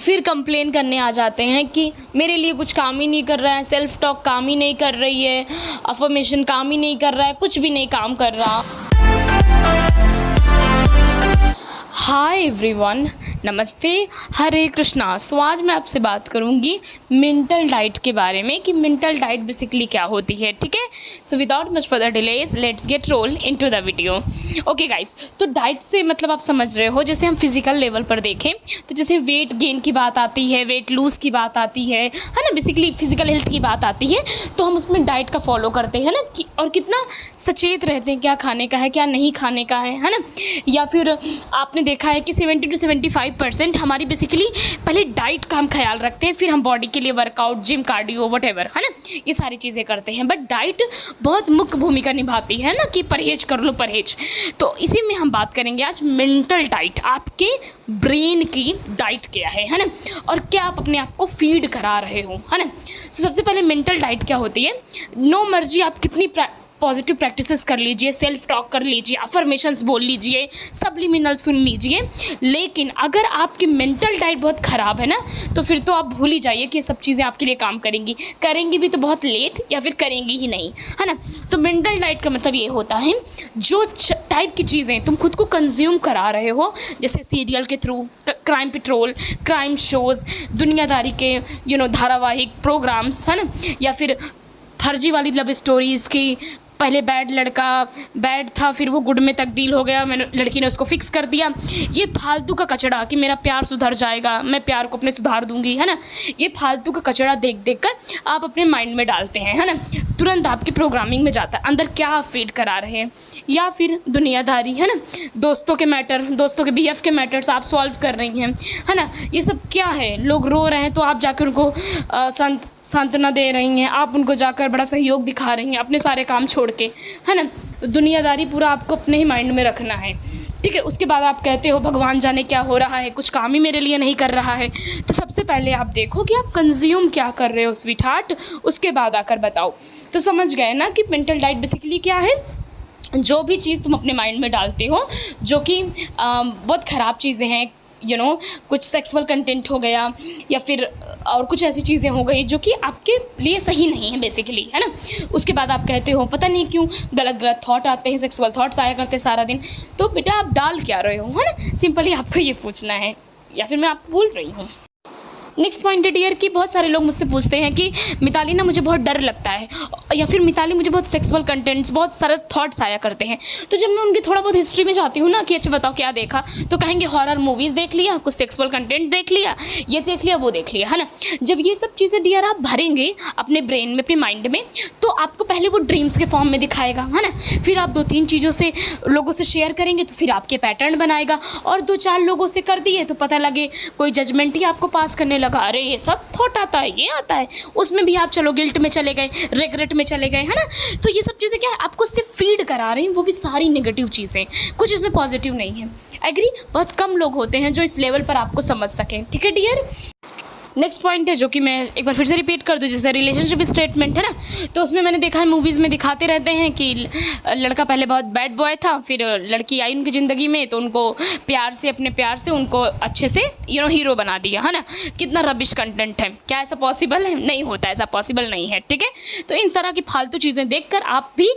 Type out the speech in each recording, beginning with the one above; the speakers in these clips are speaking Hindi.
फिर कंप्लेन करने आ जाते हैं कि मेरे लिए कुछ काम ही नहीं कर रहा है, सेल्फ टॉक काम ही नहीं कर रही है, अफर्मेशन काम ही नहीं कर रहा है, कुछ भी नहीं काम कर रहा। हाय एवरीवन, नमस्ते, हरे कृष्णा। सो आज मैं आपसे बात करूंगी मेंटल डाइट के बारे में कि मेंटल डाइट बेसिकली क्या होती है। ठीक है, so without much further delays let's get roll into the video. Okay guys, तो डाइट से मतलब आप समझ रहे हो, जैसे हम फिजिकल लेवल पर देखें तो जैसे वेट गेन की बात आती है, वेट लूज़ की बात आती है ना, बेसिकली फिजिकल हेल्थ की बात आती है, तो हम उसमें डाइट का फॉलो करते हैं ना और कितना सचेत रहते हैं क्या खाने का है, क्या नहीं खाने का है ना। या फिर आपने देखा है कि 70 to 75% हमारी बेसिकली पहले डाइट का हम ख्याल रखते हैं, फिर हम बॉडी के लिए वर्कआउट, जिम, कार्डियो, व्हाटएवर है ना, ये सारी चीज़ें करते हैं। बट डाइट बहुत मुख्य भूमिका निभाती है ना कि परहेज कर लो, परहेज। तो इसी में हम बात करेंगे आज मेंटल डाइट, आपके ब्रेन की डाइट क्या है ना, और क्या आप अपने आप को फीड करा रहे हो, है ना। तो सबसे पहले मेंटल डाइट क्या होती है। नो मर्जी आप कितनी पॉजिटिव प्रैक्टिसेस कर लीजिए, सेल्फ टॉक कर लीजिए, अफर्मेशंस बोल लीजिए, सब्लिमिनल सुन लीजिए, लेकिन अगर आपकी मेंटल डाइट बहुत ख़राब है ना, तो फिर तो आप भूल ही जाइए कि ये सब चीज़ें आपके लिए काम करेंगी भी तो बहुत लेट, या फिर करेंगी ही नहीं, है ना। तो मेंटल डाइट का मतलब ये होता है जो टाइप की चीज़ें तुम खुद को कंज्यूम करा रहे हो, जैसे सीरियल के through, crime petrol, crime shows, दुनियादारी के धारावाहिक प्रोग्राम्स, है ना, या फिर फर्जी वाली लव स्टोरीज़ की, पहले बैड लड़का बैड था, फिर वो गुड में तब्दील हो गया, मैंने लड़की ने उसको फिक्स कर दिया। ये फालतू का कचड़ा कि मेरा प्यार सुधर जाएगा, मैं प्यार को अपने सुधार दूंगी, है ना, ये फालतू का कचड़ा देख देख कर आप अपने माइंड में डालते हैं, है ना, तुरंत आपकी प्रोग्रामिंग में जाता है अंदर क्या आप फीड करा रहे हैं। या फिर दुनियादारी, है ना, दोस्तों के मैटर, दोस्तों के BF के मैटर्स आप सॉल्व कर रही हैं, है ना। ये सब क्या है, लोग रो रहे हैं तो आप जाकर उनको सांत्वना दे रही हैं, आप उनको जाकर बड़ा सहयोग दिखा रही हैं अपने सारे काम छोड़ के, है ना। दुनियादारी पूरा आपको अपने ही माइंड में रखना है, ठीक है। उसके बाद आप कहते हो भगवान जाने क्या हो रहा है, कुछ काम ही मेरे लिए नहीं कर रहा है। तो सबसे पहले आप देखो कि आप कंज्यूम क्या कर रहे हो स्वीट हार्ट, उसके बाद आकर बताओ। तो समझ गए ना कि मेंटल डाइट बेसिकली क्या है। जो भी चीज़ तुम अपने माइंड में डालते हो जो कि बहुत ख़राब चीज़ें हैं, कुछ सेक्सुअल कंटेंट हो गया, या फिर और कुछ ऐसी चीज़ें हो गई जो कि आपके लिए सही नहीं है बेसिकली, है ना। उसके बाद आप कहते हो पता नहीं क्यों गलत गलत थॉट आते हैं, सेक्सुअल थॉट्स आया करते हैं सारा दिन। तो बेटा आप डाल क्या रहे हो, है ना, सिंपली आपको ये पूछना है, या फिर मैं आपको बोल रही हूँ। नेक्स्ट पॉइंट है डियर कि बहुत सारे लोग मुझसे पूछते हैं कि मिताली ना मुझे बहुत डर लगता है, या फिर मिताली मुझे बहुत सेक्सुअल कंटेंट्स, बहुत सारे थॉट्स आया करते हैं। तो जब मैं उनकी थोड़ा बहुत हिस्ट्री में जाती हूँ ना कि अच्छा बताओ क्या देखा, तो कहेंगे हॉरर मूवीज़ देख लिया, कुछ सेक्सुअल कंटेंट देख लिया, ये देख लिया, वो देख लिया, है ना। जब ये सब चीज़ें डियर आप भरेंगे अपने ब्रेन में, अपने माइंड में, तो आपको पहले वो ड्रीम्स के फॉर्म में दिखाएगा, है ना। फिर आप 2-3 चीज़ों से लोगों से शेयर करेंगे तो फिर आपके पैटर्न बनाएगा, और 2-4 लोगों से कर दिए तो पता लगे कोई जजमेंट ही आपको पास करने लगा, अरे ये सब थॉट आता है, ये आता है, उसमें भी आप चलो गिल्ट में चले गए, रिग्रेट में चले गए, है ना। तो ये सब चीज़ें क्या है, आपको सिर्फ फीड करा रही हैं, वो भी सारी नेगेटिव चीज़ें, कुछ इसमें पॉजिटिव नहीं है। एग्री, बहुत कम लोग होते हैं जो इस लेवल पर आपको समझ सकें, ठीक है डियर। नेक्स्ट पॉइंट है जो कि मैं एक बार फिर से रिपीट कर दूँ, जैसे रिलेशनशिप स्टेटमेंट है ना, तो उसमें मैंने देखा है मूवीज़ में दिखाते रहते हैं कि लड़का पहले बहुत बैड बॉय था, फिर लड़की आई उनकी ज़िंदगी में तो उनको अपने प्यार से उनको अच्छे से हीरो बना दिया, है ना। कितना रबिश कंटेंट है, क्या ऐसा पॉसिबल है? नहीं होता, ऐसा पॉसिबल नहीं है, ठीक है। तो इन तरह की फालतू चीज़ें देख कर आप भी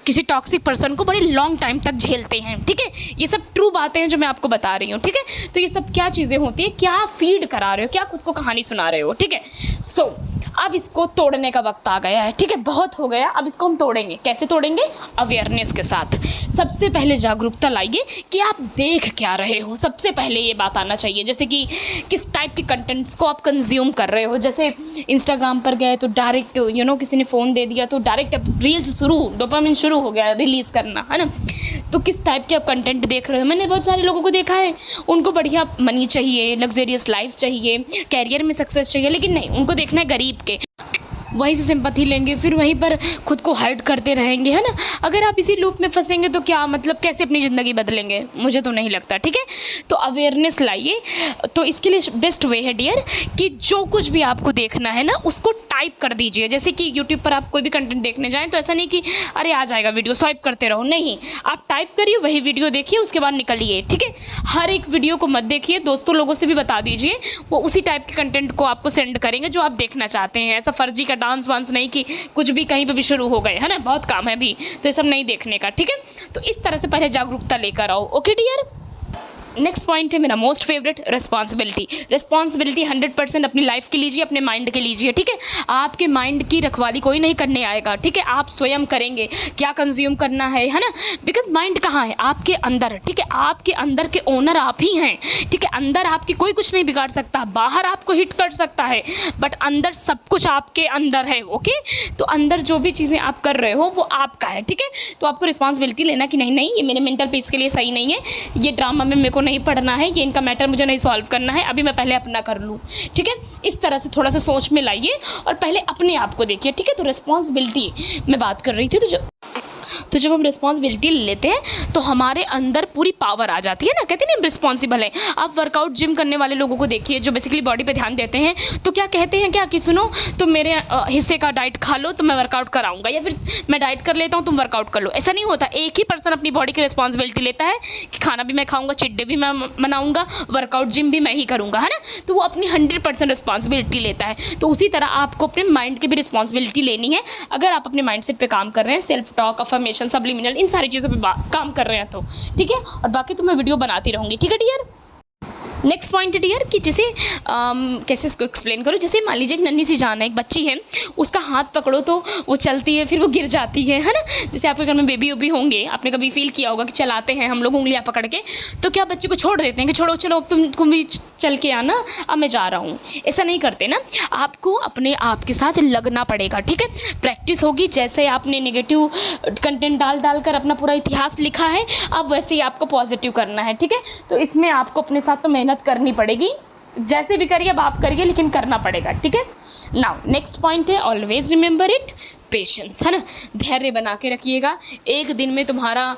किसी टॉक्सिक पर्सन को बड़ी लॉन्ग टाइम तक झेलते हैं, ठीक है। ये सब ट्रू बातें हैं जो मैं आपको बता रही हूँ, ठीक है। तो ये सब क्या चीज़ें होती है, क्या फीड करा रहे हो, क्या खुद को कहानी सुना रहे हो, ठीक है। सो अब इसको तोड़ने का वक्त आ गया है, ठीक है, बहुत हो गया, अब इसको हम तोड़ेंगे। कैसे तोड़ेंगे? अवेयरनेस के साथ। सबसे पहले जागरूकता लाइए कि आप देख क्या रहे हो, सबसे पहले ये बात आना चाहिए। जैसे कि किस टाइप के कंटेंट्स को आप कंज्यूम कर रहे हो, जैसे इंस्टाग्राम पर गए तो डायरेक्ट किसी ने फ़ोन दे दिया तो डायरेक्ट अब रील्स शुरू, डोपामिन शुरू हो गया रिलीज़ करना, है ना। तो किस टाइप के आप कंटेंट देख रहे हो। मैंने बहुत सारे लोगों को देखा है, उनको बढ़िया मनी चाहिए, लग्जरियस लाइफ चाहिए, कैरियर में सक्सेस चाहिए, लेकिन नहीं, उनको देखना है गरीब के, वहीं से सिंपैथी लेंगे, फिर वहीं पर खुद को हर्ट करते रहेंगे, है ना। अगर आप इसी लूप में फंसेंगे तो क्या मतलब, कैसे अपनी ज़िंदगी बदलेंगे, मुझे तो नहीं लगता, ठीक है। तो अवेयरनेस लाइए। तो इसके लिए बेस्ट वे है डियर कि जो कुछ भी आपको देखना है ना उसको टाइप कर दीजिए। जैसे कि यूट्यूब पर आप कोई भी कंटेंट देखने जाएँ तो ऐसा नहीं कि अरे आ जाएगा वीडियो स्वाइप करते रहो, नहीं, आप टाइप करिए, वही वीडियो देखिए, उसके बाद निकलिए, ठीक है। हर एक वीडियो को मत देखिए, दोस्तों लोगों से भी बता दीजिए, वो उसी टाइप के कंटेंट को आपको सेंड करेंगे जो आप देखना चाहते हैं। ऐसा फर्जी का डांस वांस नहीं कि कुछ भी कहीं पे भी शुरू हो गए, है ना, बहुत काम है अभी, तो ये सब नहीं देखने का, ठीक है। तो इस तरह से पहले जागरूकता लेकर आओ, ओके डियर। नेक्स्ट पॉइंट है मेरा मोस्ट फेवरेट, रिस्पॉन्सिबिलिटी। रिस्पॉन्सिबिलिटी 100% अपनी लाइफ की लीजिए, अपने माइंड के लीजिए, ठीक है। आपके माइंड की रखवाली कोई नहीं करने आएगा, ठीक है, आप स्वयं करेंगे क्या कंज्यूम करना है ना। बिकॉज माइंड कहाँ है, आपके अंदर, ठीक है। आपके अंदर के ओनर आप ही हैं, ठीक है। अंदर आपकी कोई कुछ नहीं बिगाड़ सकता, बाहर आपको हिट कर सकता है, बट अंदर सब कुछ आपके अंदर है, ओके। तो अंदर जो भी चीज़ें आप कर रहे हो वो आपका है, ठीक है। तो आपको रिस्पॉन्सिबिलिटी लेना कि नहीं नहीं, ये मेरे मेंटल पीस के लिए सही नहीं है, ये ड्रामा में मेरे को नहीं पढ़ना है, ये इनका मैटर मुझे नहीं सॉल्व करना है, अभी मैं पहले अपना कर लूँ, ठीक है। इस तरह से थोड़ा सा सोच में लाइए और पहले अपने आप को देखिए, ठीक है। तो रिस्पॉन्सिबिलिटी मैं बात कर रही थी, तो जब हम रिस्पॉन्सिबिलिटी लेते हैं तो हमारे अंदर पूरी पावर आ जाती है ना, कहते हैं ना हम रिस्पॉन्सिबल हैं। आप वर्कआउट जिम करने वाले लोगों को देखिए जो बेसिकली बॉडी पे ध्यान देते हैं, तो क्या कहते हैं, क्या कि सुनो तुम मेरे हिस्से का डाइट खा लो तो मैं वर्कआउट कराऊंगा, या फिर मैं डाइट कर लेता हूँ तुम वर्कआउट कर लो। ऐसा नहीं होता, एक ही पर्सन अपनी बॉडी की रिस्पॉन्सिबिलिटी लेता है कि खाना भी मैं खाऊंगा, चिट डे भी मैं मनाऊंगा, वर्कआउट जिम भी मैं ही करूँगा, है ना। तो वो अपनी 100% रिस्पॉन्सिबिलिटी लेता है। तो उसी तरह आपको अपने माइंड की भी रिस्पॉन्सिबिलिटी लेनी है। अगर आप अपने माइंडसेट पे काम कर रहे हैं, सेल्फ टॉक, अफर्मेशन, सब्लिमिनल, इन सारी चीज़ों पे काम कर रहे हैं तो ठीक है। और बाकी तो मैं वीडियो बनाती रहूँगी, ठीक है डियर। नेक्स्ट पॉइंट है डियर कि जैसे कैसे इसको एक्सप्लेन करूँ। जैसे मान लीजिए एक नन्ही सी जान है, एक बच्ची है, उसका हाथ पकड़ो तो वो चलती है, फिर वो गिर जाती है ना। जैसे आपके घर में बेबी उबी होंगे, आपने कभी फील किया होगा कि चलाते हैं हम लोग उंगलियां पकड़ के, तो क्या बच्चे को छोड़ देते हैं कि छोड़ो चलो अब तुम भी चल के आना, अब मैं जा रहा हूँ, ऐसा नहीं करते ना। आपको अपने आप के साथ लगना पड़ेगा, ठीक है। प्रैक्टिस होगी, जैसे आपने नेगेटिव कंटेंट डाल कर अपना पूरा इतिहास लिखा है, अब वैसे ही आपको पॉजिटिव करना है, ठीक है। तो इसमें आपको अपने साथ तो मेहनत करनी पड़ेगी, जैसे भी करिए अब आप करिए, लेकिन करना पड़ेगा, ठीक है। नाउ नेक्स्ट पॉइंट है ऑलवेज रिमेंबर इट, पेशेंस, है ना। धैर्य बना के रखिएगा। एक दिन में तुम्हारा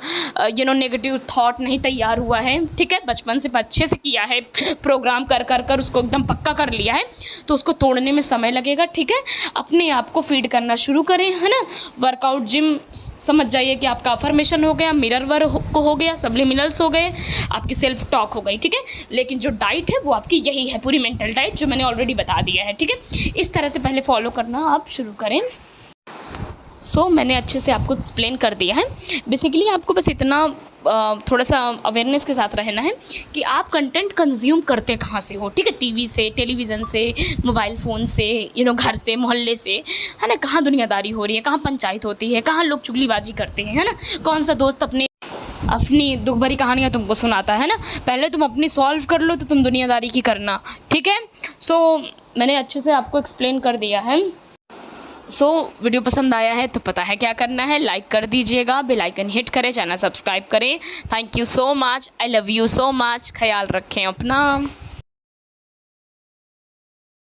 नेगेटिव थॉट नहीं तैयार हुआ है, ठीक है। बचपन से अच्छे से किया है, प्रोग्राम कर उसको एकदम पक्का कर लिया है, तो उसको तोड़ने में समय लगेगा, ठीक है। अपने आप को फीड करना शुरू करें, है ना। वर्कआउट जिम समझ जाइए कि आपका अफर्मेशन हो गया, मिरर वर्क हो गया, सब्लिमिनल्स हो गए, आपकी सेल्फ टॉक हो गई, ठीक है। लेकिन जो डाइट है वो आपकी यही है, पूरी मेंटल डाइट जो मैंने ऑलरेडी बता दिया है, ठीक है। इस तरह से पहले फॉलो करना आप शुरू करें। मैंने अच्छे से आपको एक्सप्लेन कर दिया है। बेसिकली आपको बस इतना थोड़ा सा अवेयरनेस के साथ रहना है कि आप कंटेंट कंज्यूम करते कहाँ से हो, ठीक है। टीवी से, टेलीविज़न से, मोबाइल फ़ोन से, घर से, मोहल्ले से, है ना। कहाँ दुनियादारी हो रही है, कहाँ पंचायत होती है, कहाँ लोग चुगलीबाजी करते हैं, है ना। कौन सा दोस्त अपनी दुख भरी कहानियाँ तुमको सुनाता है ना। पहले तुम अपनी सॉल्व कर लो तो तुम दुनियादारी की करना, ठीक है। मैंने अच्छे से आपको एक्सप्लेन कर दिया है। वीडियो पसंद आया है तो पता है क्या करना है, लाइक कर दीजिएगा, बेल आइकन हिट करें, चैनल सब्सक्राइब करें। Thank you so much, I love you so much, ख्याल रखें अपना।